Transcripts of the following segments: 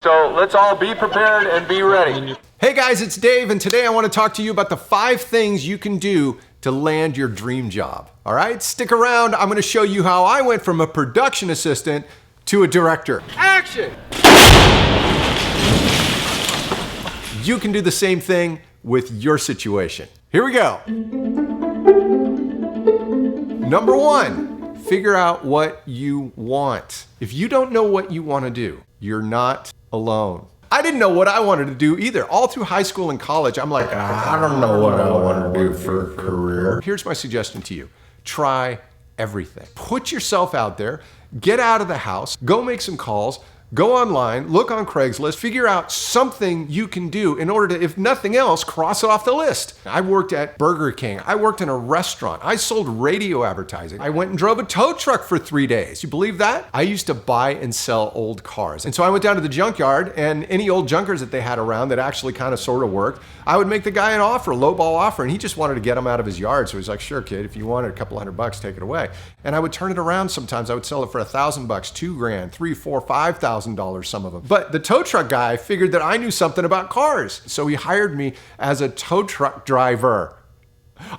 So let's all be prepared and be ready. Hey guys, it's Dave, and today I want to talk to you about the 5 things you can do to land your dream job. All right, stick around. I'm going to show you how I went from a production assistant to a director. Action! You can do the same thing with your situation. Here we go. Number 1, figure out what you want. If you don't know what you want to do, you're not alone. I didn't know what I wanted to do either. All through high school and college, I'm like, I don't know what I want to do for a career. Here's my suggestion to you. Try everything. Put yourself out there, get out of the house, go make some calls, go online, look on Craigslist, figure out something you can do in order to, if nothing else, cross it off the list. I worked at Burger King. I worked in a restaurant. I sold radio advertising. I went and drove a tow truck for 3 days. You believe that? I used to buy and sell old cars. And so I went down to the junkyard, and any old junkers that they had around that actually kind of sort of worked, I would make the guy an offer, a lowball offer, and he just wanted to get him out of his yard. So he's like, sure, kid, if you wanted a couple $100, take it away. And I would turn it around sometimes. I would sell it for $1,000, $2,000, $3,000, $4,000, $5,000, some of them. But the tow truck guy figured that I knew something about cars. So he hired me as a tow truck driver.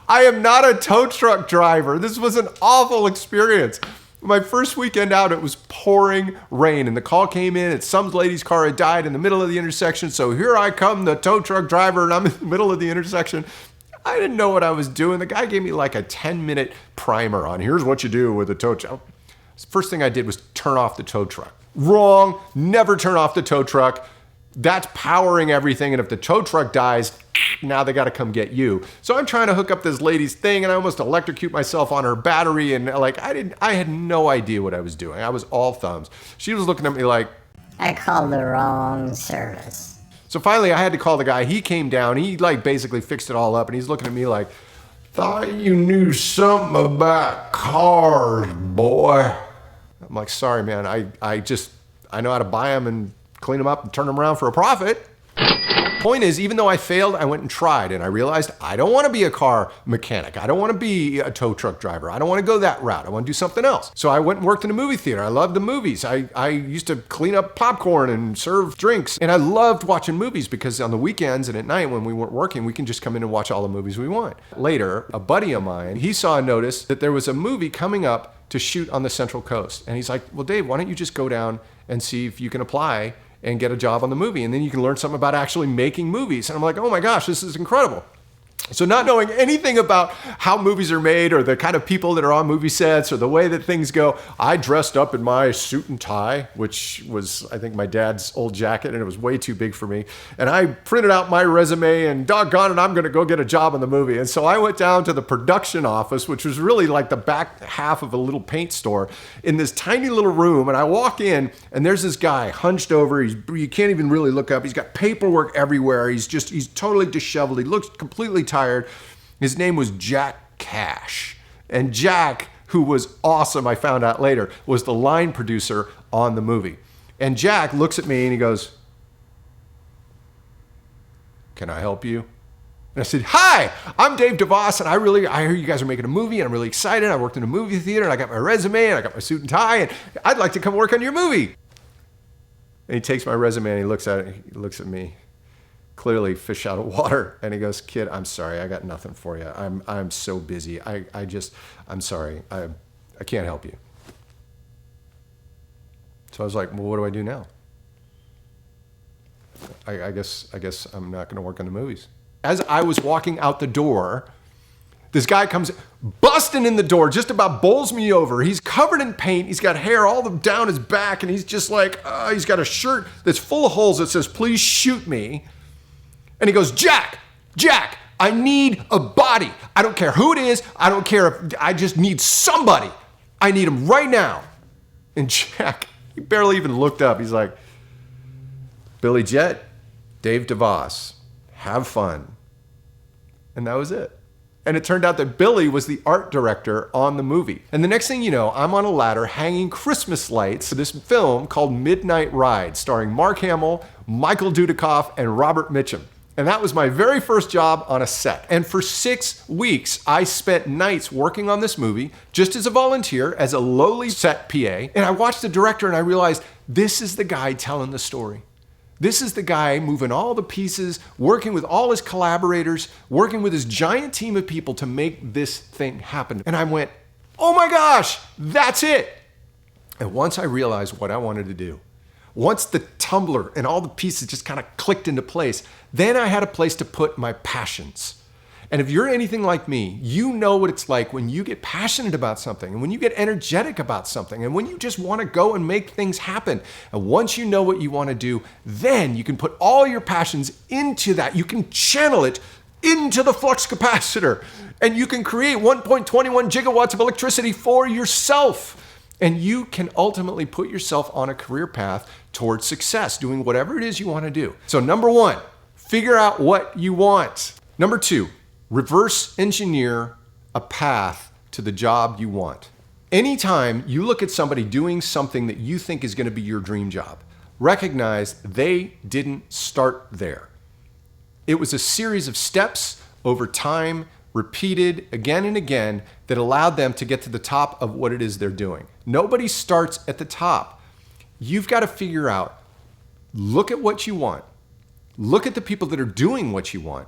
I am not a tow truck driver. This was an awful experience. My first weekend out, it was pouring rain, and the call came in, and some lady's car had died in the middle of the intersection. So here I come, the tow truck driver, and I'm in the middle of the intersection. I didn't know what I was doing. The guy gave me like a 10-minute primer on here's what you do with a tow truck. First thing I did was turn off the tow truck. Wrong. Never turn off the tow truck. That's powering everything. And if the tow truck dies, now they got to come get you. So I'm trying to hook up this lady's thing, and I almost electrocute myself on her battery. And like, I had no idea what I was doing. I was all thumbs. She was looking at me like, I called the wrong service. So finally I had to call the guy. He came down. He like basically fixed it all up, and he's looking at me like, thought you knew something about cars, boy. I'm like, sorry, man. I know how to buy them and clean them up and turn them around for a profit. Point is, even though I failed, I went and tried, and I realized I don't want to be a car mechanic. I don't want to be a tow truck driver. I don't want to go that route. I want to do something else. So I went and worked in a movie theater. I loved the movies. I used to clean up popcorn and serve drinks, and I loved watching movies because on the weekends and at night when we weren't working, we can just come in and watch all the movies we want. Later, a buddy of mine, he saw a notice that there was a movie coming up to shoot on the Central Coast. And he's like, well, Dave, why don't you just go down and see if you can apply and get a job on the movie, and then you can learn something about actually making movies. And I'm like, oh my gosh, this is incredible. So not knowing anything about how movies are made or the kind of people that are on movie sets or the way that things go, I dressed up in my suit and tie, which was, I think, my dad's old jacket, and it was way too big for me. And I printed out my resume, and doggone it, I'm going to go get a job in the movie. And so I went down to the production office, which was really like the back half of a little paint store, in this tiny little room. And I walk in, and there's this guy hunched over. You can't even really look up. He's got paperwork everywhere. He's totally disheveled. He looks completely tired. His name was Jack Cash. And Jack, who was awesome, I found out later, was the line producer on the movie. And Jack looks at me and he goes, can I help you? And I said, hi, I'm Dave DeVos, and I hear you guys are making a movie, and I'm really excited. I worked in a movie theater, and I got my resume, and I got my suit and tie, and I'd like to come work on your movie. And he takes my resume and he looks at it, he looks at me, clearly fish out of water, and he goes, kid, I'm sorry, I got nothing for you. I'm so busy. I'm sorry. I can't help you. So I was like, well, what do I do now? I guess I'm not going to work on the movies. As I was walking out the door, this guy comes busting in the door, just about bowls me over. He's covered in paint. He's got hair all down his back, and he's just like, he's got a shirt that's full of holes that says, please shoot me. And he goes, Jack, I need a body. I don't care who it is. I don't care if I just need somebody. I need him right now. And Jack, he barely even looked up. He's like, Billy Jett, Dave DeVos, have fun. And that was it. And it turned out that Billy was the art director on the movie. And the next thing you know, I'm on a ladder hanging Christmas lights for this film called Midnight Ride, starring Mark Hamill, Michael Dudikoff, and Robert Mitchum. And that was my very first job on a set. And for 6 weeks, I spent nights working on this movie just as a volunteer, as a lowly set PA. And I watched the director and I realized this is the guy telling the story. This is the guy moving all the pieces, working with all his collaborators, working with his giant team of people to make this thing happen. And I went, oh my gosh, that's it. And once I realized what I wanted to do, once the tumbler and all the pieces just kind of clicked into place, then I had a place to put my passions. And if you're anything like me, you know what it's like when you get passionate about something and when you get energetic about something and when you just want to go and make things happen. And once you know what you want to do, then you can put all your passions into that. You can channel it into the flux capacitor and you can create 1.21 gigawatts of electricity for yourself. And you can ultimately put yourself on a career path towards success, doing whatever it is you want to do. So number one, figure out what you want. Number two, reverse engineer a path to the job you want. Anytime you look at somebody doing something that you think is going to be your dream job, recognize they didn't start there. It was a series of steps over time, repeated again and again, that allowed them to get to the top of what it is they're doing. Nobody starts at the top. You've got to figure out, look at what you want, look at the people that are doing what you want,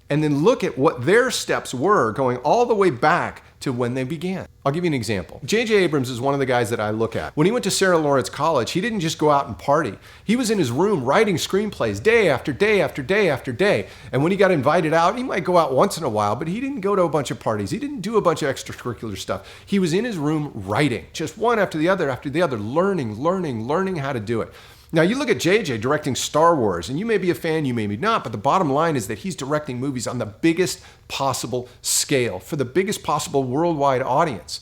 and then look at what their steps were going all the way back to when they began. I'll give you an example. J.J. Abrams is one of the guys that I look at. When he went to Sarah Lawrence College, he didn't just go out and party. He was in his room writing screenplays day after day after day after day. And when he got invited out, he might go out once in a while, but he didn't go to a bunch of parties. He didn't do a bunch of extracurricular stuff. He was in his room writing, just one after the other, learning how to do it. Now, you look at JJ directing Star Wars, and you may be a fan, you may be not, but the bottom line is that he's directing movies on the biggest possible scale for the biggest possible worldwide audience.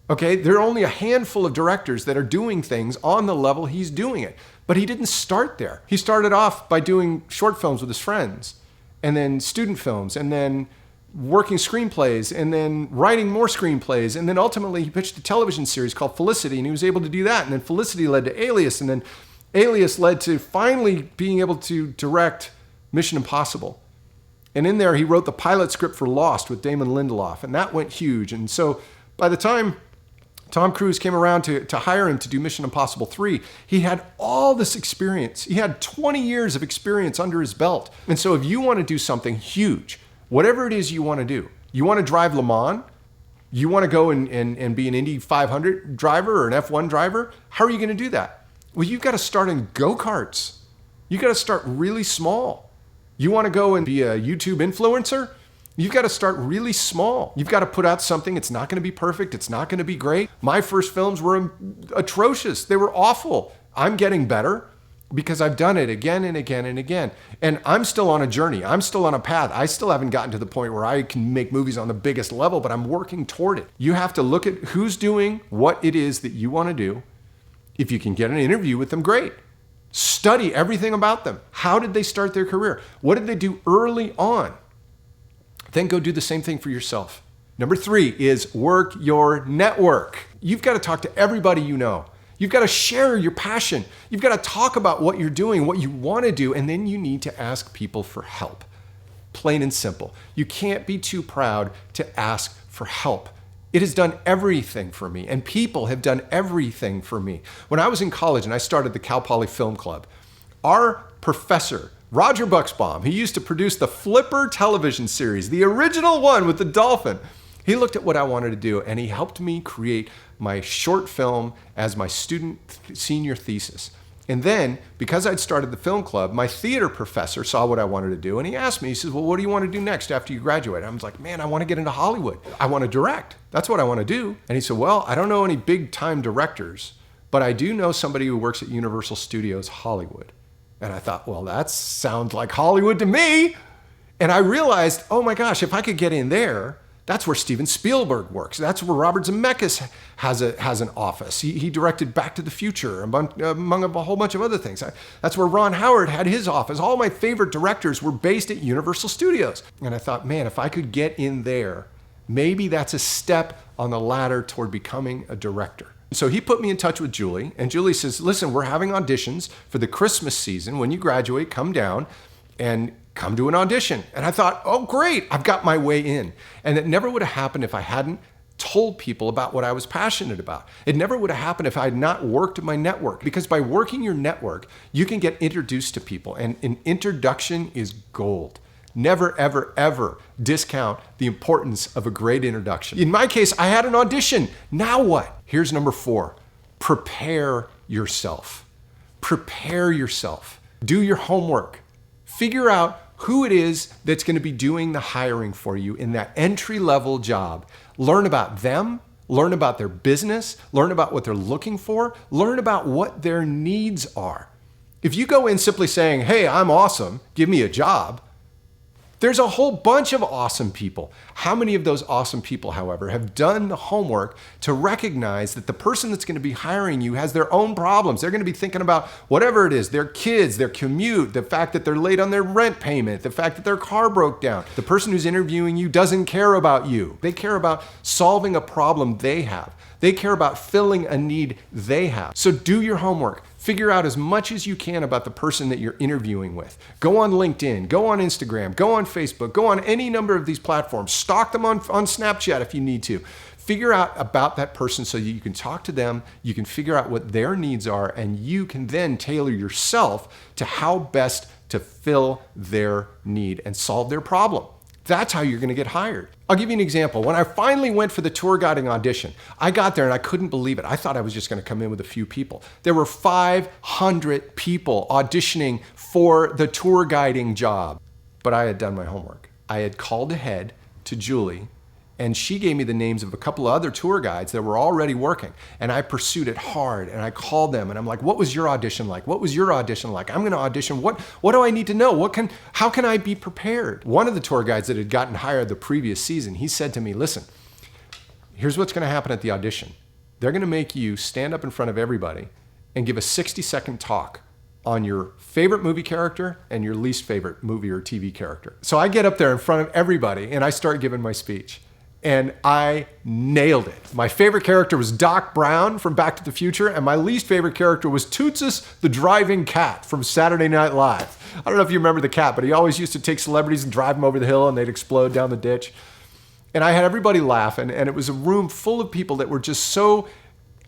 Okay, there are only a handful of directors that are doing things on the level he's doing it, but he didn't start there. He started off by doing short films with his friends, and then student films, and then working screenplays, and then writing more screenplays, and then ultimately he pitched a television series called Felicity, and he was able to do that, and then Felicity led to Alias, and then Alias led to finally being able to direct Mission Impossible. And in there, he wrote the pilot script for Lost with Damon Lindelof, and that went huge. And so by the time Tom Cruise came around to hire him to do Mission Impossible 3, he had all this experience. He had 20 years of experience under his belt. And so if you want to do something huge, whatever it is you want to do, you want to drive Le Mans, you want to go and be an Indy 500 driver or an F1 driver, how are you going to do that? Well, you've got to start in go-karts. You got to start really small. You want to go and be a YouTube influencer? You've got to start really small. You've got to put out something. It's not going to be perfect. It's not going to be great. My first films were atrocious. They were awful. I'm getting better because I've done it again and again and again. And I'm still on a journey. I'm still on a path. I still haven't gotten to the point where I can make movies on the biggest level, but I'm working toward it. You have to look at who's doing what it is that you want to do. If you can get an interview with them, great. Study everything about them. How did they start their career? What did they do early on? Then go do the same thing for yourself. Number 3 is work your network. You've got to talk to everybody you know. You've got to share your passion. You've got to talk about what you're doing, what you want to do, and then you need to ask people for help. Plain and simple. You can't be too proud to ask for help. It has done everything for me, and people have done everything for me. When I was in college and I started the Cal Poly Film Club, our professor, Roger Bucksbaum, he used to produce the Flipper television series, the original one with the dolphin. He looked at what I wanted to do, and he helped me create my short film as my student senior thesis. And then, because I'd started the film club, my theater professor saw what I wanted to do, and he asked me, he says, well, what do you want to do next after you graduate? I was like, man, I want to get into Hollywood. I want to direct. That's what I want to do. And he said, well, I don't know any big-time directors, but I do know somebody who works at Universal Studios Hollywood. And I thought, well, that sounds like Hollywood to me. And I realized, oh my gosh, if I could get in there, that's where Steven Spielberg works. That's where Robert Zemeckis has an office. He directed Back to the Future, among a whole bunch of other things. That's where Ron Howard had his office. All my favorite directors were based at Universal Studios. And I thought, man, if I could get in there, maybe that's a step on the ladder toward becoming a director. So he put me in touch with Julie, and Julie says, listen, we're having auditions for the Christmas season. When you graduate, come down and come to an audition. And I thought, oh, great, I've got my way in. And it never would have happened if I hadn't told people about what I was passionate about. It never would have happened if I had not worked my network, because by working your network, you can get introduced to people, and an introduction is gold. Never, ever, ever discount the importance of a great introduction. In my case, I had an audition. Now what? Here's number 4. Prepare yourself. Prepare yourself. Do your homework. Figure out who it is that's going to be doing the hiring for you in that entry-level job. Learn about them, learn about their business, learn about what they're looking for, learn about what their needs are. If you go in simply saying, hey, I'm awesome, give me a job, there's a whole bunch of awesome people. How many of those awesome people, however, have done the homework to recognize that the person that's going to be hiring you has their own problems? They're going to be thinking about whatever it is, their kids, their commute, the fact that they're late on their rent payment, the fact that their car broke down. The person who's interviewing you doesn't care about you. They care about solving a problem they have. They care about filling a need they have. So do your homework. Figure out as much as you can about the person that you're interviewing with. Go on LinkedIn, go on Instagram, go on Facebook, go on any number of these platforms. Stalk them on Snapchat if you need to. Figure out about that person so that you can talk to them, you can figure out what their needs are, and you can then tailor yourself to how best to fill their need and solve their problem. That's how you're going to get hired. I'll give you an example. When I finally went for the tour guiding audition, I got there and I couldn't believe it. I thought I was just going to come in with a few people. There were 500 people auditioning for the tour guiding job. But I had done my homework. I had called ahead to Julie, and she gave me the names of a couple of other tour guides that were already working. And I pursued it hard, and I called them, and I'm like, what was your audition like? What was your audition like? I'm gonna audition. What do I need to know? How can I be prepared? One of the tour guides that had gotten hired the previous season, he said to me, listen, here's what's gonna happen at the audition. They're gonna make you stand up in front of everybody and give a 60-second talk on your favorite movie character and your least favorite movie or TV character. So I get up there in front of everybody and I start giving my speech. And I nailed it. My favorite character was Doc Brown from Back to the Future, and my least favorite character was Tootsus the driving cat from Saturday Night Live. I don't know if you remember the cat, but he always used to take celebrities and drive them over the hill and they'd explode down the ditch. And I had everybody laughing, and it was a room full of people that were just so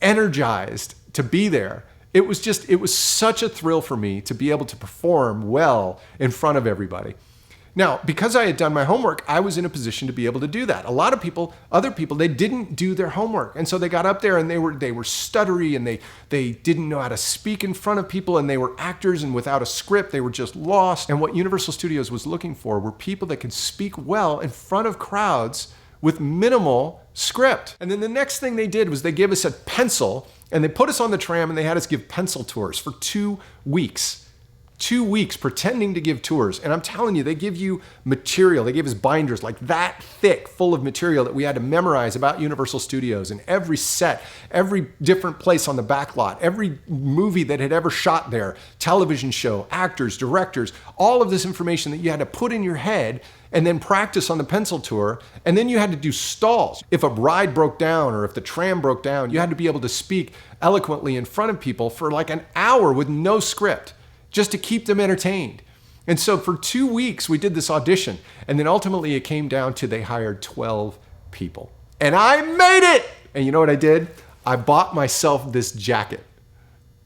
energized to be there. It was such a thrill for me to be able to perform well in front of everybody. Now, because I had done my homework, I was in a position to be able to do that. A lot of people, other people, they didn't do their homework. And so they got up there and they were stuttery, and they didn't know how to speak in front of people, and they were actors, and without a script, they were just lost. And what Universal Studios was looking for were people that could speak well in front of crowds with minimal script. And then the next thing they did was they gave us a pencil, and they put us on the tram, and they had us give pencil tours for 2 weeks. 2 weeks pretending to give tours. And I'm telling you, they give you material. They gave us binders like that thick, full of material that we had to memorize about Universal Studios and every set, every different place on the back lot, every movie that had ever shot there, television show, actors, directors, all of this information that you had to put in your head and then practice on the pencil tour. And then you had to do stalls. If a ride broke down or if the tram broke down, you had to be able to speak eloquently in front of people for like an hour with no script, just to keep them entertained. And so for 2 weeks, we did this audition. And then ultimately it came down to they hired 12 people. And I made it! And you know what I did? I bought myself this jacket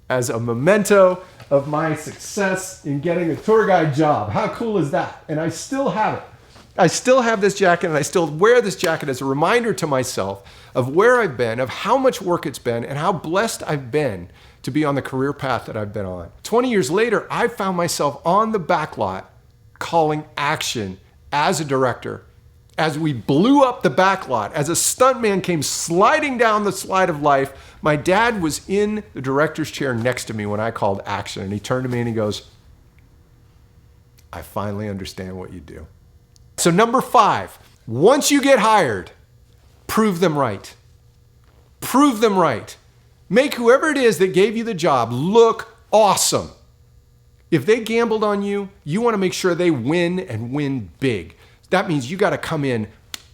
as a memento of my success in getting a tour guide job. How cool is that? And I still have it. I still have this jacket, and I still wear this jacket as a reminder to myself of where I've been, of how much work it's been, and how blessed I've been to be on the career path that I've been on. 20 years later, I found myself on the back lot calling action as a director. As we blew up the back lot, as a stuntman came sliding down the slide of life, my dad was in the director's chair next to me when I called action, and he turned to me and he goes, I finally understand what you do. So number 5, once you get hired, prove them right. Prove them right. Make whoever it is that gave you the job look awesome. If they gambled on you, you want to make sure they win and win big. That means you got to come in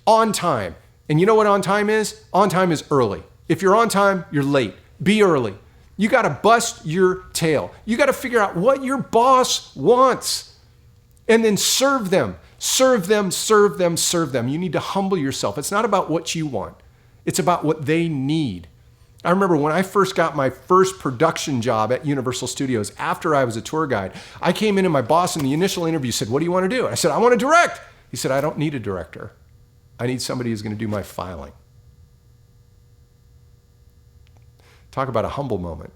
on time. And you know what on time is? On time is early. If you're on time, you're late. Be early. You got to bust your tail. You got to figure out what your boss wants and then serve them. Serve them, serve them, serve them. You need to humble yourself. It's not about what you want. It's about what they need. I remember when I first got my first production job at Universal Studios after I was a tour guide, I came in and my boss in the initial interview said, "What do you want to do?" I said, "I want to direct." He said, "I don't need a director. I need somebody who's going to do my filing." Talk about a humble moment.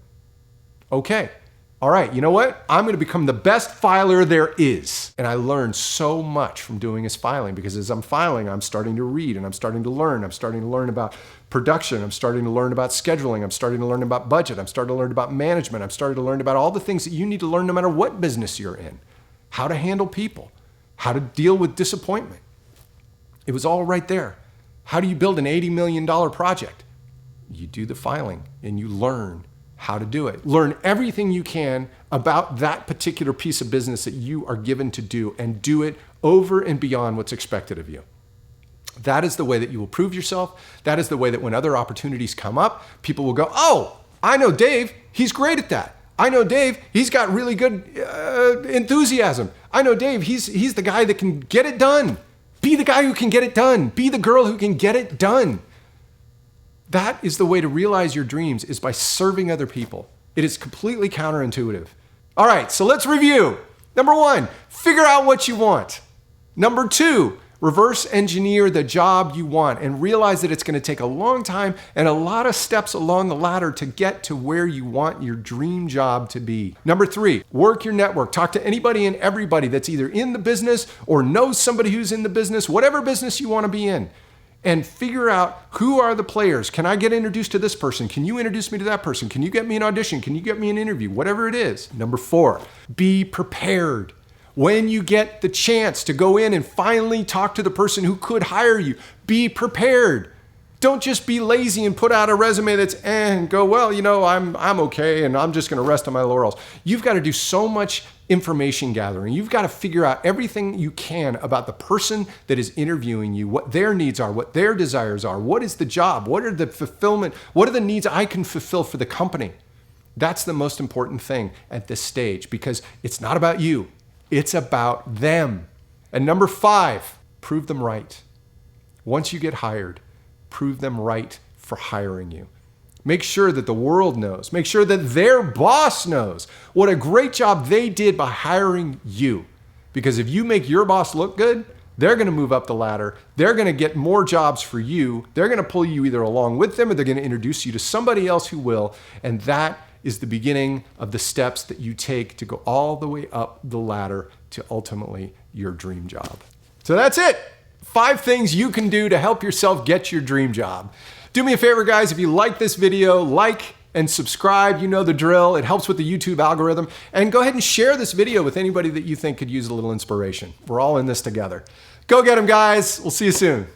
Okay. All right, you know what? I'm going to become the best filer there is. And I learned so much from doing his filing, because as I'm filing, I'm starting to read and I'm starting to learn. I'm starting to learn about production. I'm starting to learn about scheduling. I'm starting to learn about budget. I'm starting to learn about management. I'm starting to learn about all the things that you need to learn no matter what business you're in. How to handle people, how to deal with disappointment. It was all right there. How do you build an $80 million project? You do the filing and you learn how to do it. Learn everything you can about that particular piece of business that you are given to do, and do it over and beyond what's expected of you. That is the way that you will prove yourself. That is the way that when other opportunities come up, people will go, "Oh, I know Dave. He's great at that. I know Dave. He's got really good enthusiasm. I know Dave. He's the guy that can get it done." Be the guy who can get it done. Be the girl who can get it done. That is the way to realize your dreams, is by serving other people. It is completely counterintuitive. All right, so let's review. Number 1, figure out what you want. Number 2, reverse engineer the job you want and realize that it's going to take a long time and a lot of steps along the ladder to get to where you want your dream job to be. Number 3, work your network. Talk to anybody and everybody that's either in the business or knows somebody who's in the business, whatever business you want to be in. And figure out, who are the players? Can I get introduced to this person? Can you introduce me to that person? Can you get me an audition? Can you get me an interview? Whatever it is. Number 4, be prepared. When you get the chance to go in and finally talk to the person who could hire you, be prepared. Don't just be lazy and put out a resume that's and go, "Well, you know, I'm okay and I'm just going to rest on my laurels." You've got to do so much information gathering. You've got to figure out everything you can about the person that is interviewing you, what their needs are, what their desires are, what is the job, what are the fulfillment, what are the needs I can fulfill for the company. That's the most important thing at this stage, because it's not about you. It's about them. And number 5, prove them right. Once you get hired, prove them right for hiring you. Make sure that the world knows. Make sure that their boss knows what a great job they did by hiring you. Because if you make your boss look good, they're going to move up the ladder. They're going to get more jobs for you. They're going to pull you either along with them, or they're going to introduce you to somebody else who will. And that is the beginning of the steps that you take to go all the way up the ladder to ultimately your dream job. So that's it. 5 things you can do to help yourself get your dream job. Do me a favor, guys, if you like this video, like and subscribe. You know the drill. It helps with the YouTube algorithm. And go ahead and share this video with anybody that you think could use a little inspiration. We're all in this together. Go get them, guys. We'll see you soon.